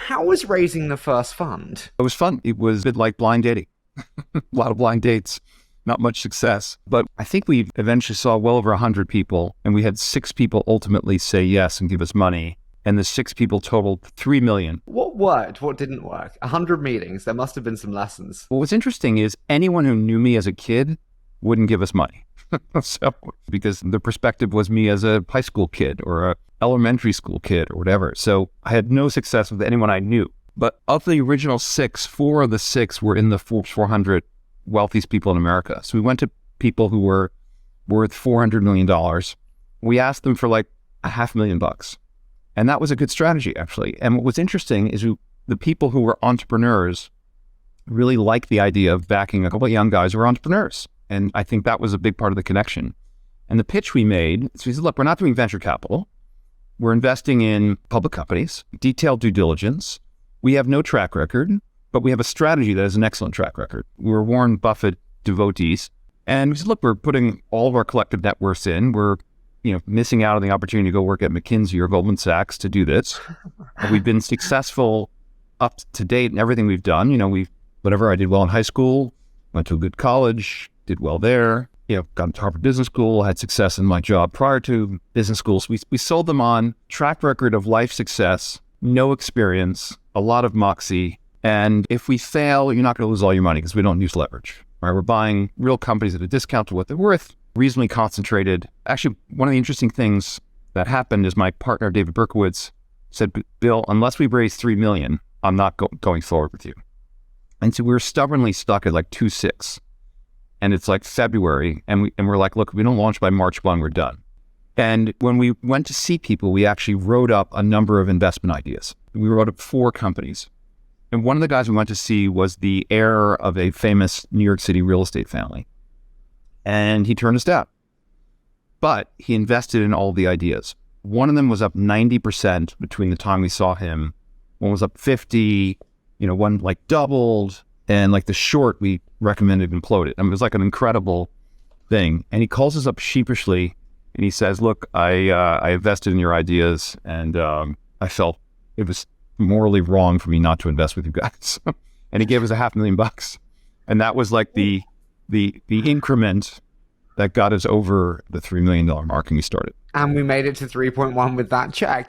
how was raising the first fund? It was fun. It was a bit like blind dating. A lot of blind dates, not much success. But I think we eventually saw well over 100 people, and we had 6 people ultimately say yes and give us money. And the 6 people totaled $3 million. What worked? What didn't work? 100 meetings. There must have been some lessons. What was interesting is anyone who knew me as a kid wouldn't give us money. So, because the perspective was me as a high school kid or a elementary school kid or whatever. So I had no success with anyone I knew. But of the original 6, 4 of the 6 were in the Forbes 400 wealthiest people in America. So we went to people who were worth $400 million. We asked them for like $500,000. And that was a good strategy, actually. And what was interesting is the people who were entrepreneurs really liked the idea of backing a couple of young guys who were entrepreneurs. And I think that was a big part of the connection. And the pitch we made, so we said, look, we're not doing venture capital. We're investing in public companies, detailed due diligence. We have no track record, but we have a strategy that has an excellent track record. We're Warren Buffett devotees. And we said, look, we're putting all of our collective net worths in. We're missing out on the opportunity to go work at McKinsey or Goldman Sachs to do this. We've been successful up to date in everything we've done. Whatever, I did well in high school, went to a good college, did well there, got into Harvard Business School, had success in my job prior to business school. So we sold them on track record of life success, no experience, a lot of moxie. And if we fail, you're not going to lose all your money because we don't use leverage. Right? We're buying real companies at a discount to what they're worth, reasonably concentrated. Actually, one of the interesting things that happened is my partner, David Berkowitz, said, Bill, unless we raise $3 million, I'm not going forward with you. And so we were stubbornly stuck at like 2.6. And it's like February. And we're like, look, if we don't launch by March 1, we're done. And when we went to see people, we actually wrote up a number of investment ideas. We wrote up 4 companies. And one of the guys we went to see was the heir of a famous New York City real estate family. And he turned us down. But he invested in all the ideas. One of them was up 90% between the time we saw him. One was up 50, one like doubled. And like the short we recommended imploded. I mean, it was like an incredible thing. And he calls us up sheepishly and he says, look, I invested in your ideas and I felt it was morally wrong for me not to invest with you guys. And he gave us $500,000. And that was like the increment that got us over the $3 million mark and we started. And we made it to 3.1 with that check.